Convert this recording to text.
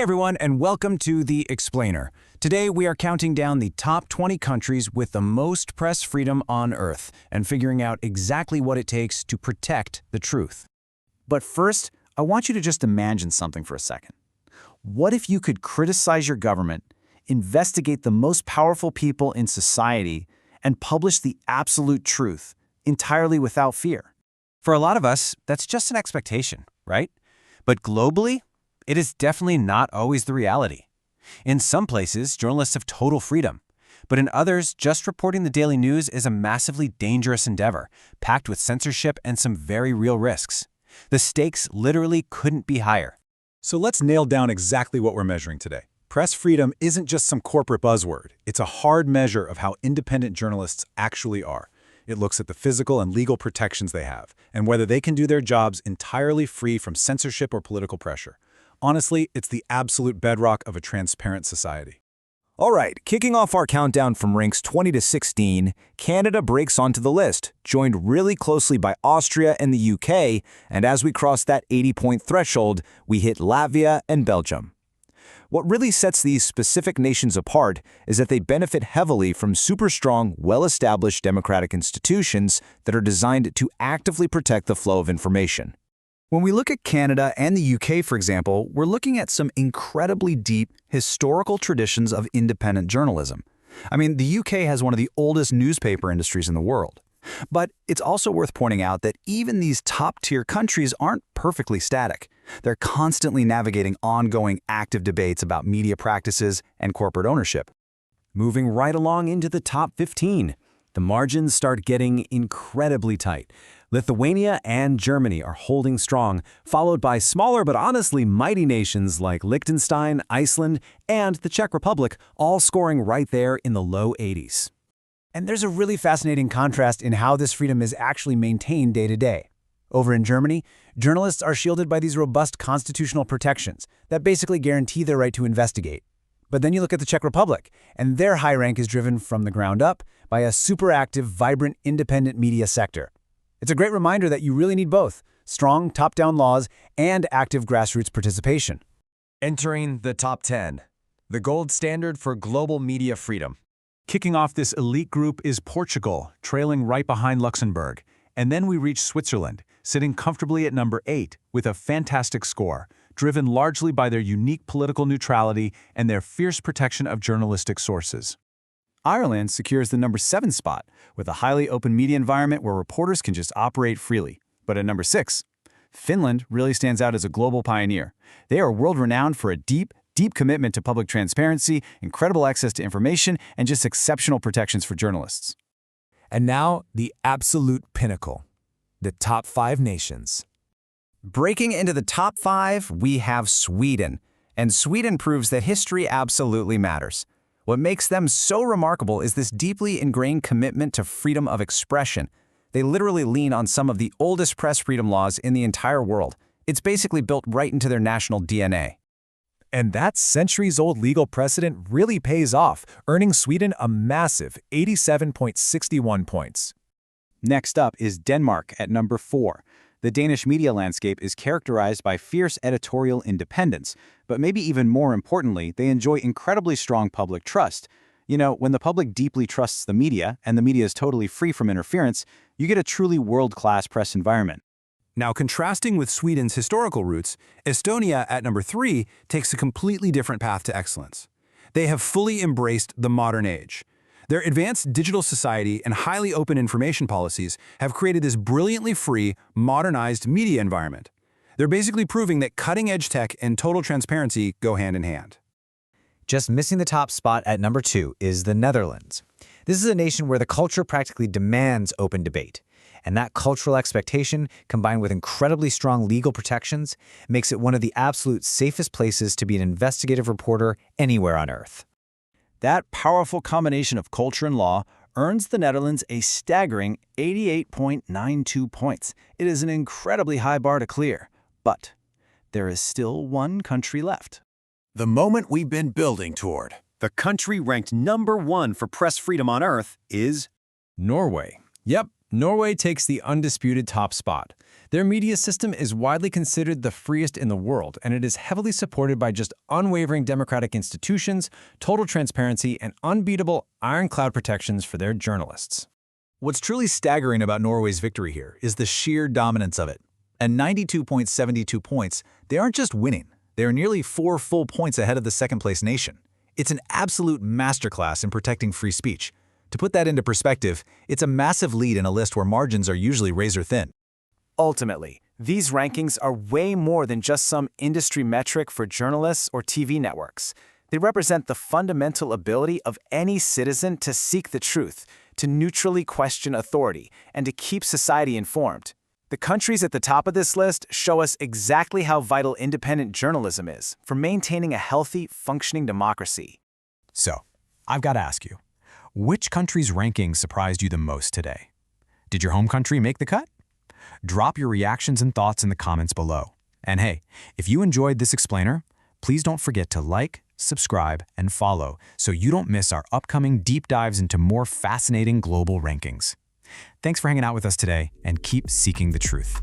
everyone, and welcome to The Explainer. Today, we are counting down the top 20 countries with the most press freedom on Earth and figuring out exactly what it takes to protect the truth. But first, I want you to just imagine something for a second. What if you could criticize your government, investigate the most powerful people in society, and publish the absolute truth, entirely without fear? For a lot of us, that's just an expectation, right? But globally, it is definitely not always the reality. In some places, journalists have total freedom, but in others, just reporting the daily news is a massively dangerous endeavor, packed with censorship and some very real risks. The stakes literally couldn't be higher. So let's nail down exactly what we're measuring today. Press freedom isn't just some corporate buzzword. It's a hard measure of how independent journalists actually are. It looks at the physical and legal protections they have, and whether they can do their jobs entirely free from censorship or political pressure. Honestly, it's the absolute bedrock of a transparent society. All right, kicking off our countdown from ranks 20 to 16, Canada breaks onto the list, joined really closely by Austria and the UK, and as we cross that 80-point threshold, we hit Latvia and Belgium. What really sets these specific nations apart is that they benefit heavily from super strong, well-established democratic institutions that are designed to actively protect the flow of information. When we look at Canada and the UK, for example, we're looking at some incredibly deep historical traditions of independent journalism. I mean, the UK has one of the oldest newspaper industries in the world. But it's also worth pointing out that even these top-tier countries aren't perfectly static. They're constantly navigating ongoing active debates about media practices and corporate ownership. Moving right along into the top 15, the margins start getting incredibly tight. Lithuania and Germany are holding strong, followed by smaller but honestly mighty nations like Liechtenstein, Iceland, and the Czech Republic, all scoring right there in the low 80s. And there's a really fascinating contrast in how this freedom is actually maintained day to day. Over in Germany, journalists are shielded by these robust constitutional protections that basically guarantee their right to investigate. But then you look at the Czech Republic, and their high rank is driven from the ground up by a super active, vibrant, independent media sector. It's a great reminder that you really need both strong top-down laws and active grassroots participation. Entering the top 10, the gold standard for global media freedom. Kicking off this elite group is Portugal, trailing right behind Luxembourg. And then we reach Switzerland, sitting comfortably at number 8 with a fantastic score, driven largely by their unique political neutrality and their fierce protection of journalistic sources. Ireland secures the number 7 spot, with a highly open media environment where reporters can just operate freely. But at number 6, Finland really stands out as a global pioneer. They are world-renowned for a deep commitment to public transparency, incredible access to information, and just exceptional protections for journalists. And now, the absolute pinnacle, the top 5 nations. Breaking into the top 5, we have Sweden. And Sweden proves that history absolutely matters. What makes them so remarkable is this deeply ingrained commitment to freedom of expression. They literally lean on some of the oldest press freedom laws in the entire world. It's basically built right into their national DNA. And that centuries-old legal precedent really pays off, earning Sweden a massive 87.61 points. Next up is Denmark at number 4. The Danish media landscape is characterized by fierce editorial independence, but maybe even more importantly, they enjoy incredibly strong public trust. You know, when the public deeply trusts the media, and the media is totally free from interference, you get a truly world-class press environment. Now, contrasting with Sweden's historical roots, Estonia at number 3 takes a completely different path to excellence. They have fully embraced the modern age. Their advanced digital society and highly open information policies have created this brilliantly free, modernized media environment. They're basically proving that cutting-edge tech and total transparency go hand in hand. Just missing the top spot at number 2 is the Netherlands. This is a nation where the culture practically demands open debate. And that cultural expectation, combined with incredibly strong legal protections, makes it one of the absolute safest places to be an investigative reporter anywhere on Earth. That powerful combination of culture and law earns the Netherlands a staggering 88.92 points. It is an incredibly high bar to clear, but there is still one country left. The moment we've been building toward. The country ranked number 1 for press freedom on Earth is Norway. Yep, Norway takes the undisputed top spot. Their media system is widely considered the freest in the world, and it is heavily supported by just unwavering democratic institutions, total transparency, and unbeatable ironclad protections for their journalists. What's truly staggering about Norway's victory here is the sheer dominance of it. At 92.72 points, they aren't just winning, they are nearly 4 full points ahead of the second-place nation. It's an absolute masterclass in protecting free speech. To put that into perspective, it's a massive lead in a list where margins are usually razor-thin. Ultimately, these rankings are way more than just some industry metric for journalists or TV networks. They represent the fundamental ability of any citizen to seek the truth, to neutrally question authority, and to keep society informed. The countries at the top of this list show us exactly how vital independent journalism is for maintaining a healthy, functioning democracy. So, I've got to ask you, which country's ranking surprised you the most today? Did your home country make the cut? Drop your reactions and thoughts in the comments below. And hey, if you enjoyed this explainer, please don't forget to like, subscribe, and follow so you don't miss our upcoming deep dives into more fascinating global rankings. Thanks for hanging out with us today, and keep seeking the truth.